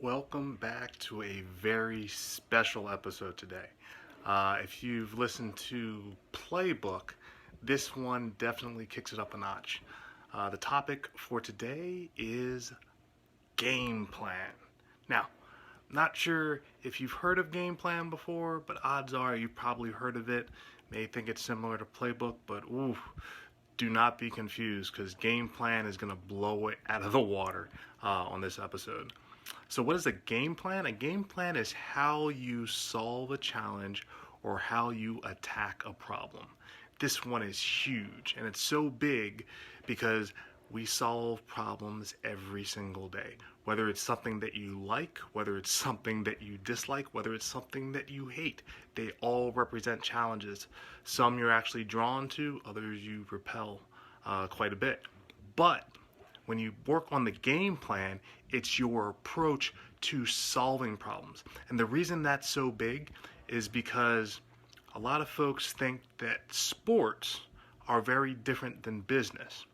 Welcome back to a very special episode today. If you've listened to Playbook, this one definitely kicks it up a notch. The topic for today is game plan. Now, not sure if you've heard of game plan before, but odds are you've probably heard of it. May think it's similar to Playbook, but ooh, do not be confused because game plan is going to blow it out of the water on this episode. So, what is a game plan? A game plan is how you solve a challenge or how you attack a problem. This one is huge and it's so big because we solve problems every single day. Whether it's something that you like, whether it's something that you dislike, whether it's something that you hate, they all represent challenges. Some you're actually drawn to, others you repel quite a bit. But when you work on the game plan, it's your approach to solving problems. And the reason that's so big is because a lot of folks think that sports are very different than business.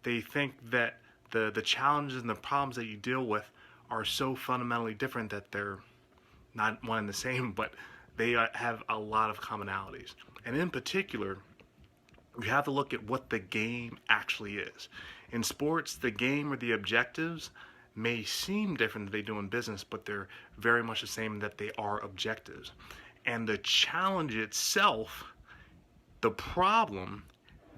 They think that the challenges and the problems that you deal with are so fundamentally different that they're not one and the same, but they have a lot of commonalities. And in particular, you have to look at what the game actually is. In sports, the game or the objectives may seem different than they do in business, but they're very much the same in that they are objectives. And the challenge itself, the problem,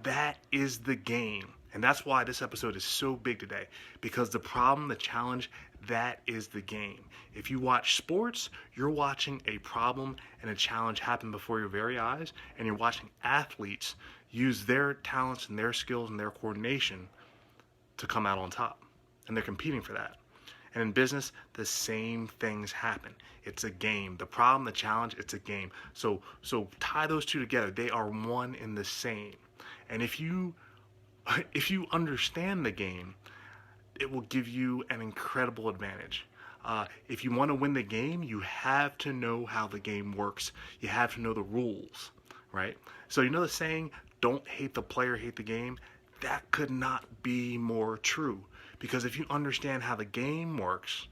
that is the game. And that's why this episode is so big today, because the problem, the challenge, that is the game. If you watch sports, you're watching a problem and a challenge happen before your very eyes, and you're watching athletes use their talents and their skills and their coordination to come out on top. And they're competing for that. And in business, the same things happen. It's a game. The problem, the challenge, it's a game. So tie those two together. They are one and the same. And if you understand the game, it will give you an incredible advantage. If you want to win the game, you have to know how the game works. You have to know the rules, right? So you know the saying, don't hate the player, hate the game? That could not be more true. Because if you understand how the game works,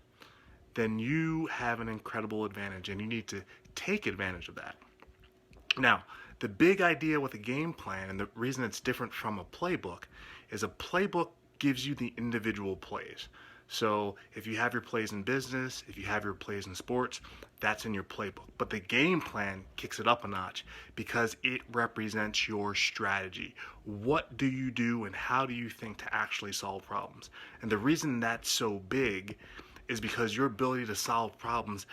then you have an incredible advantage, and you need to take advantage of that. Now, the big idea with a game plan, and the reason it's different from a playbook, is a playbook gives you the individual plays. So if you have your plays in business, if you have your plays in sports, that's in your playbook. But the game plan kicks it up a notch because it represents your strategy. What do you do and how do you think to actually solve problems? And the reason that's so big is because your ability to solve problems,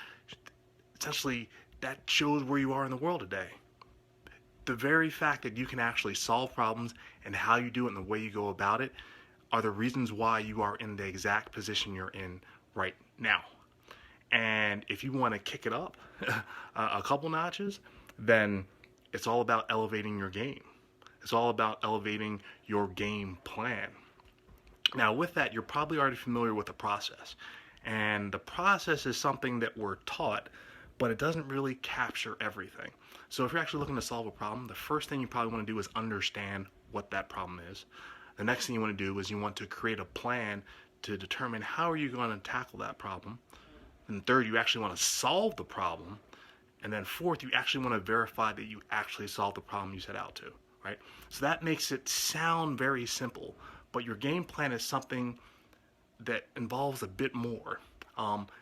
essentially, that shows where you are in the world today. The very fact that you can actually solve problems and how you do it and the way you go about it are the reasons why you are in the exact position you're in right now. And if you want to kick it up a couple notches, then it's all about elevating your game. It's all about elevating your game plan. Now, with that, you're probably already familiar with the process. And the process is something that we're taught, but it doesn't really capture everything. So if you're actually looking to solve a problem, the first thing you probably want to do is understand what that problem is. The next thing you want to do is you want to create a plan to determine how are you going to tackle that problem. And third, you actually want to solve the problem. And then fourth, you actually want to verify that you actually solved the problem you set out to, right? So that makes it sound very simple, but your game plan is something that involves a bit more.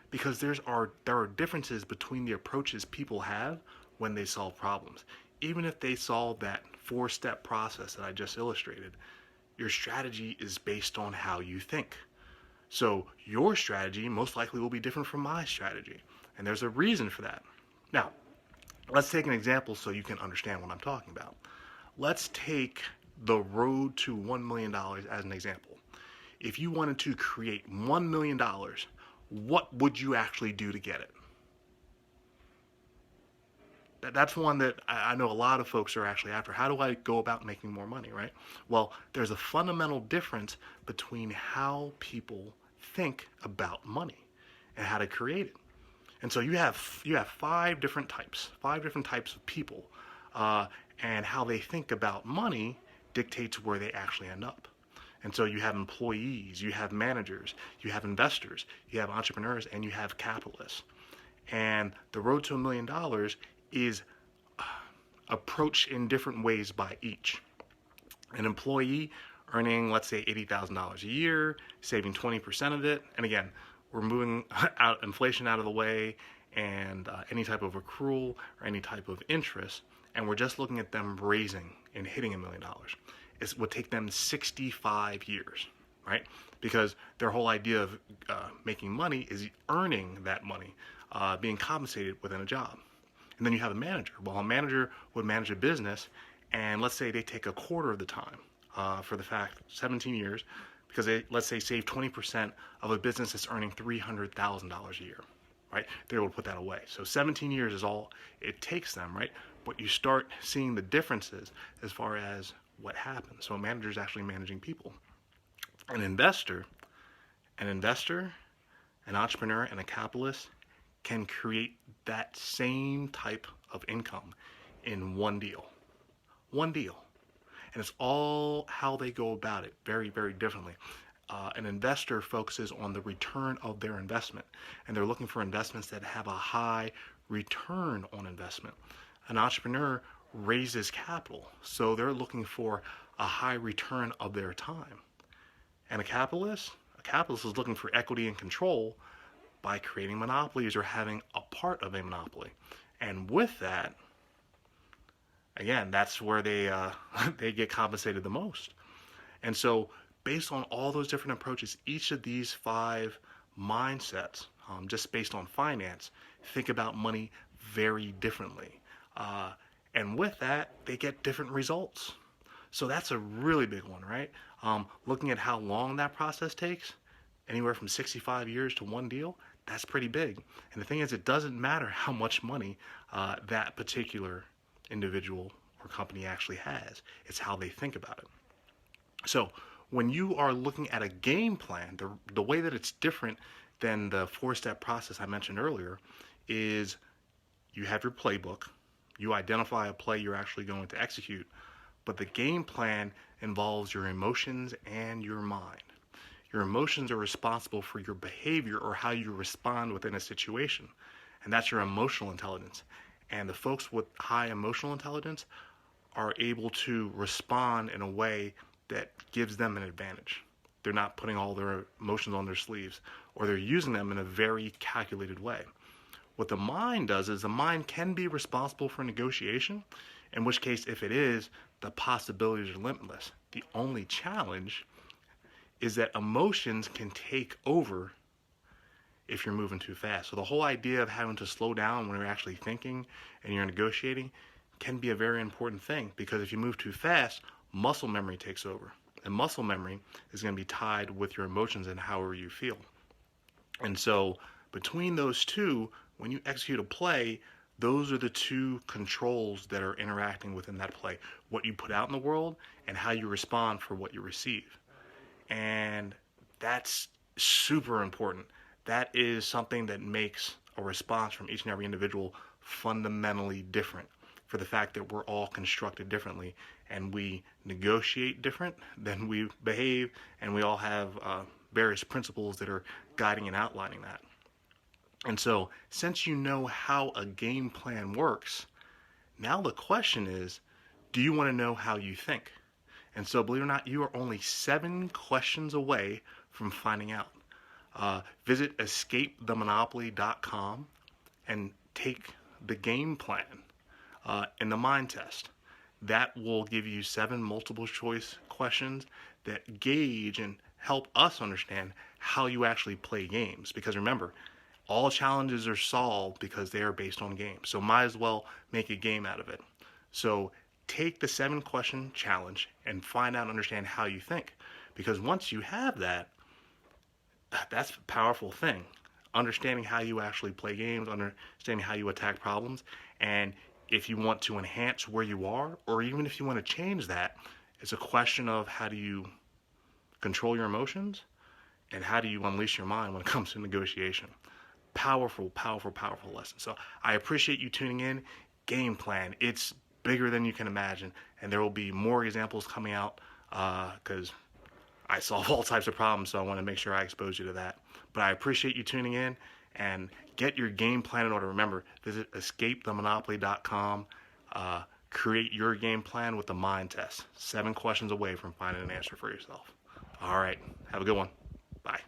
Because there are differences between the approaches people have when they solve problems. Even if they solve that 4-step process that I just illustrated, your strategy is based on how you think. So your strategy most likely will be different from my strategy. And there's a reason for that. Now, let's take an example so you can understand what I'm talking about. Let's take the road to $1 million as an example. If you wanted to create $1 million, what would you actually do to get it? That's one that I know a lot of folks are actually after. How do I go about making more money, right? Well, there's a fundamental difference between how people think about money and how to create it. And so you have 5 different types of people, and how they think about money dictates where they actually end up. And so you have employees, you have managers, you have investors, you have entrepreneurs, and you have capitalists. And the road to $1 million is approached in different ways by each. An employee earning, let's say, $80,000 a year, saving 20% of it. And again, we're moving out inflation out of the way and any type of accrual or any type of interest. And we're just looking at them raising and hitting $1 million. It would take them 65 years, right? Because their whole idea of making money is earning that money, being compensated within a job. And then you have a manager. Well, a manager would manage a business, and let's say they take a quarter of the time for the fact 17 years, because they, let's say, save 20% of a business that's earning $300,000 a year, right? They're able to put that away. So 17 years is all it takes them, right? But you start seeing the differences as far as what happens. So a manager is actually managing people. An investor, an entrepreneur, and a capitalist can create that same type of income in one deal. One deal. And it's all how they go about it very, very differently. An investor focuses on the return of their investment, and they're looking for investments that have a high return on investment. An entrepreneur raises capital, so they're looking for a high return of their time. And a capitalist is looking for equity and control by creating monopolies or having a part of a monopoly. And with that, again, that's where they they get compensated the most. And so based on all those different approaches, each of these 5 mindsets, just based on finance, think about money very differently. And with that, they get different results. So that's a really big one, right? Looking at how long that process takes, anywhere from 65 years to one deal, that's pretty big. And the thing is, it doesn't matter how much money that particular individual or company actually has. It's how they think about it. So when you are looking at a game plan, the way that it's different than the 4-step process I mentioned earlier is you have your playbook, you identify a play you're actually going to execute, but the game plan involves your emotions and your mind. Your emotions are responsible for your behavior or how you respond within a situation, and that's your emotional intelligence. And the folks with high emotional intelligence are able to respond in a way that gives them an advantage. They're not putting all their emotions on their sleeves, or they're using them in a very calculated way. What the mind does is the mind can be responsible for negotiation, in which case, if it is, the possibilities are limitless. The only challenge is that emotions can take over if you're moving too fast. So the whole idea of having to slow down when you're actually thinking and you're negotiating can be a very important thing, because if you move too fast, muscle memory takes over. And muscle memory is going to be tied with your emotions and however you feel. And so between those two, when you execute a play, those are the two controls that are interacting within that play. What you put out in the world and how you respond for what you receive. And that's super important. That is something that makes a response from each and every individual fundamentally different, for the fact that we're all constructed differently and we negotiate different than we behave, and we all have various principles that are guiding and outlining that. And so, since you know how a game plan works, now the question is, do you want to know how you think? And so, believe it or not, you are only 7 questions away from finding out. Visit escapethemonopoly.com and take the game plan and the mind test. That will give you 7 multiple choice questions that gauge and help us understand how you actually play games. Because remember, all challenges are solved because they are based on games. So might as well make a game out of it. So take the 7-question challenge and find out and understand how you think. Because once you have that, that's a powerful thing. Understanding how you actually play games, understanding how you attack problems, and if you want to enhance where you are, or even if you want to change that, it's a question of how do you control your emotions and how do you unleash your mind when it comes to negotiation. Powerful, powerful, powerful lesson. So I appreciate you tuning in. Game plan. It's bigger than you can imagine, and there will be more examples coming out because I solve all types of problems, so I want to make sure I expose you to that. But I appreciate you tuning in, and get your game plan in order. Remember, visit escapethemonopoly.com. Create your game plan with the mind test. 7 questions away from finding an answer for yourself. All right. Have a good one. Bye.